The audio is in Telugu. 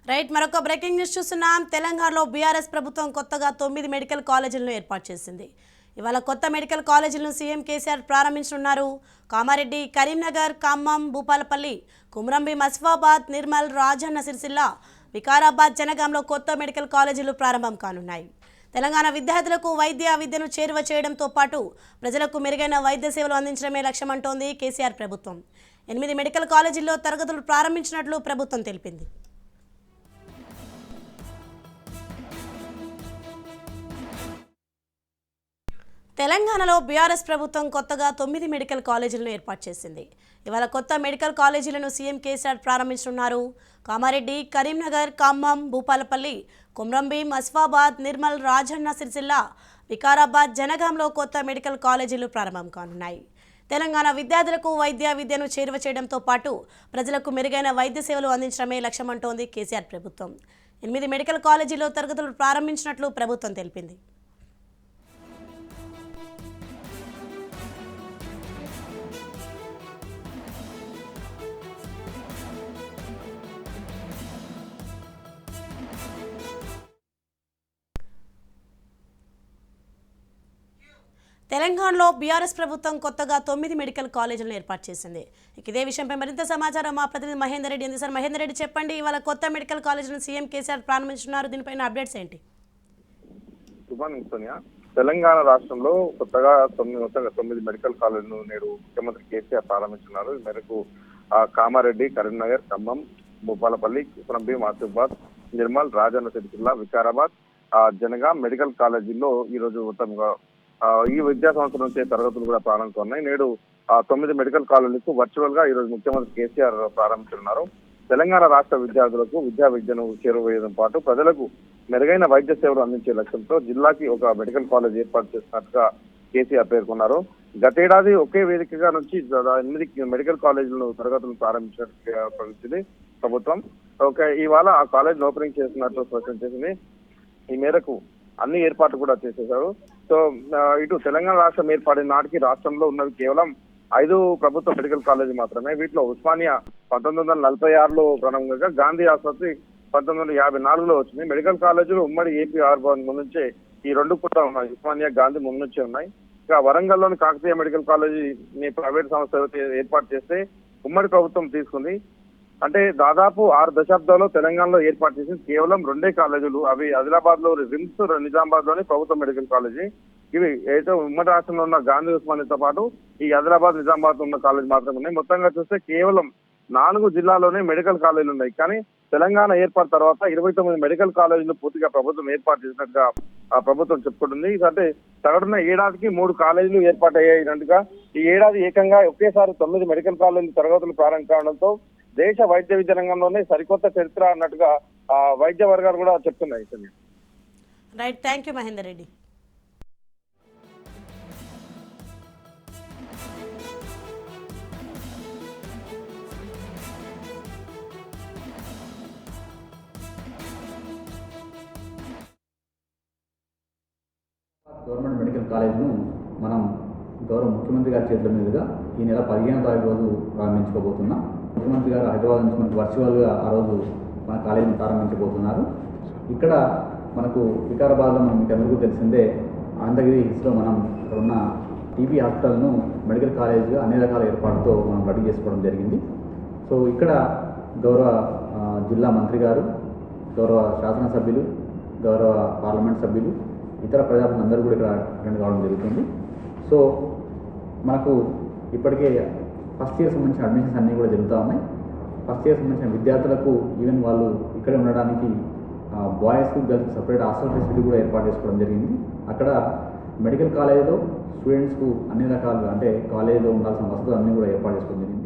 రైట్ మరొక బ్రేకింగ్ న్యూస్ చూస్తున్నాం. తెలంగాణలో బీఆర్ఎస్ ప్రభుత్వం కొత్తగా 9 మెడికల్ కాలేజీలను ఏర్పాటు చేసింది. ఇవాళ కొత్త మెడికల్ కాలేజీలను సీఎం కేసీఆర్ ప్రారంభించనున్నారు. కామారెడ్డి, కరీంనగర్, ఖమ్మం, భూపాలపల్లి, కుమ్రంభీం, ఆసిఫాబాద్, నిర్మల్, రాజన్న సిరిసిల్ల, వికారాబాద్, జనగాంలో కొత్త మెడికల్ కాలేజీలు ప్రారంభం కానున్నాయి. తెలంగాణ విద్యార్థులకు విద్యను చేరువ చేయడంతో పాటు ప్రజలకు మెరుగైన వైద్య సేవలు అందించడమే లక్ష్యమంటోంది కేసీఆర్ ప్రభుత్వం. 8 మెడికల్ కాలేజీల్లో తరగతులు ప్రారంభించినట్లు ప్రభుత్వం తెలిపింది. తెలంగాణలో బీఆర్ఎస్ ప్రభుత్వం కొత్తగా 9 మెడికల్ కాలేజీలను ఏర్పాటు చేసింది. ఇవాళ కొత్త మెడికల్ కాలేజీలను సీఎం కేసీఆర్ ప్రారంభించనున్నారు. కామారెడ్డి, కరీంనగర్, ఖమ్మం, భూపాలపల్లి, కుమ్రంభీం, ఆసిఫాబాద్, నిర్మల్, రాజన్న సిరిసిల్ల, వికారాబాద్, జనగాంలో కొత్త మెడికల్ కాలేజీలు ప్రారంభం కానున్నాయి. తెలంగాణ విద్యార్థులకు విద్యను చేరువ చేయడంతో పాటు ప్రజలకు మెరుగైన వైద్య సేవలు అందించడమే లక్ష్యమంటోంది కేసీఆర్ ప్రభుత్వం. 8 మెడికల్ కాలేజీల్లో తరగతులు ప్రారంభించినట్లు ప్రభుత్వం తెలిపింది. తెలంగాణలో బీఆర్ఎస్ ప్రభుత్వం కొత్తగా 9 మెడికల్ కాలేజీలను ఏర్పాటు చేసింది. ఇదే విషయంపై మరింత సమాచారం మా ప్రతినిధి మహేందర్ రెడ్డి అందిస్తారు. మహేందర్ రెడ్డి, చెప్పండి, ఇవాళ కొత్త మెడికల్ కాలేజీలను సీఎం కేసీఆర్ ప్రారంభించున్నారు. దీనిపైన అప్డేట్స్ ఏంటి? తెలంగాణ రాష్ట్రంలో కొత్తగా 9 మెడికల్ కాలేజీలు నేడు ముఖ్యమంత్రి కేసీఆర్ ప్రారంభించున్నారు. ఈ మేరకు కామారెడ్డి, కరీంనగర్, ఖమ్మం, భూపాలపల్లి, కుమ్రంభీం, ఆసిఫాబాద్, నిర్మల్, రాజన్న సిరిసిల్ల, వికారాబాద్, జనగాం మెడికల్ కాలేజీల్లో ఈ రోజు మొత్తంగా ఈ విద్యా సంవత్సరం నుంచే తరగతులు కూడా ప్రారంభమవుతున్నాయి. నేడు 9 మెడికల్ కాలేజీలకు వర్చువల్ గా ఈ రోజు ముఖ్యమంత్రి కేసీఆర్ ప్రారంభించనున్నారు. తెలంగాణ రాష్ట్ర విద్యార్థులకు విద్యను చేరువేయడం పాటు ప్రజలకు మెరుగైన వైద్య సేవలు అందించే లక్ష్యంతో జిల్లాకి ఒక మెడికల్ కాలేజ్ ఏర్పాటు చేసినట్టుగా కేసీఆర్ పేర్కొన్నారు. గతేడాది ఒకే వేదికగా నుంచి 8 మెడికల్ కాలేజీలను తరగతులు ప్రారంభించింది ప్రభుత్వం. ఇవాళ ఆ కాలేజ్ ఓపెనింగ్ చేసినట్టు స్పష్టం చేసింది. ఈ మేరకు అన్ని ఏర్పాట్లు కూడా చేసేశారు. సో ఇటు తెలంగాణ రాష్ట్రం ఏర్పడిన నాటికి రాష్ట్రంలో ఉన్నవి కేవలం 5 ప్రభుత్వ మెడికల్ కాలేజీ మాత్రమే. వీటిలో ఉస్మానియా 1946లో ప్రారంభంగా, గాంధీ ఆసుపత్రి 1954లో వచ్చింది. మెడికల్ కాలేజీలు ఉమ్మడి ఏపీ ముందు నుంచే ఈ 2 కూడా ఉన్నాయి. ఉస్మానియా, గాంధీ ముందు నుంచే ఉన్నాయి. ఇక వరంగల్లోని కాకతీయ మెడికల్ కాలేజీ ప్రైవేట్ సంస్థ ఏర్పాటు చేస్తే ఉమ్మడి ప్రభుత్వం తీసుకుంది. అంటే దాదాపు 6 దశాబ్దాల్లో తెలంగాణలో ఏర్పాటు చేసింది కేవలం 2 కాలేజీలు. అవి ఆదిలాబాద్ లో రిమ్స్, నిజామాబాద్ లోని ప్రభుత్వ మెడికల్ కాలేజీ. ఇవి అయితే ఉమ్మడి రాష్ట్రంలో ఉన్న గాంధీ ఉస్మానియాతో పాటు ఈ ఆదిలాబాద్, నిజామాబాద్ ఉన్న కాలేజీ మాత్రమే ఉన్నాయి. మొత్తంగా చూస్తే కేవలం 4 జిల్లాల్లోనే మెడికల్ కాలేజీలు ఉన్నాయి. కానీ తెలంగాణ ఏర్పాటు తర్వాత 29 మెడికల్ కాలేజీలు పూర్తిగా ప్రభుత్వం ఏర్పాటు చేసినట్టుగా ప్రభుత్వం చెప్పుకుంటుంది. అంటే సగటున ఏడాదికి 3 కాలేజీలు ఏర్పాటు అయ్యాయినట్టుగా ఈ ఏడాది ఏకంగా ఒకేసారి 9 మెడికల్ కాలేజీలు తరగతులు ప్రారంభం కావడంతో దేశ వైద్య విద్య రంగంలోనే సరికొత్త చరిత్ర అన్నట్టుగా వైద్య వర్గాలు కూడా చెప్తున్నాయి. Right, thank you Mahender Reddy. Government medical కాలేజ్ను మనం గౌరవ ముఖ్యమంత్రి గారి చేతుల మీదుగా ఈ నెల 15వ తారీఖు రోజు ప్రారంభించుకోబోతున్నాం. ముఖ్యమంత్రి గారు హైదరాబాద్ నుంచి మనకు వర్చువల్గా ఆ రోజు మన కాలేజీని ప్రారంభించబోతున్నారు. ఇక్కడ మనకు వికారాబాద్లో మనం మీకు అందరికీ తెలిసిందే, అనంతగిరి హిల్స్లో మనం ఇక్కడ ఉన్న టీబీ హాస్పిటల్ను మెడికల్ కాలేజ్గా అన్ని రకాల ఏర్పాటుతో మనం రెడీ చేసుకోవడం జరిగింది. సో ఇక్కడ గౌరవ జిల్లా మంత్రి గారు, గౌరవ శాసనసభ్యులు, గౌరవ పార్లమెంట్ సభ్యులు, ఇతర ప్రజాప్రతినిధులందరూ కూడా ఇక్కడ అటెండ్ కావడం జరుగుతుంది. సో మనకు ఇప్పటికే ఫస్ట్ ఇయర్ సంబంధించిన అడ్మిషన్స్ అన్నీ కూడా జరుగుతూ ఉన్నాయి. ఫస్ట్ ఇయర్ సంబంధించిన విద్యార్థులకు ఈవెన్ వాళ్ళు ఇక్కడే ఉండడానికి బాయ్స్కు గర్ల్స్కి సపరేట్ హాస్టల్ ఫెసిలిటీ కూడా ఏర్పాటు చేసుకోవడం జరిగింది. అక్కడ మెడికల్ కాలేజీలో స్టూడెంట్స్కు అన్ని రకాలుగా అంటే కాలేజీలో ఉండాల్సిన వసతులు అన్నీ కూడా ఏర్పాటు చేసుకోవడం జరిగింది.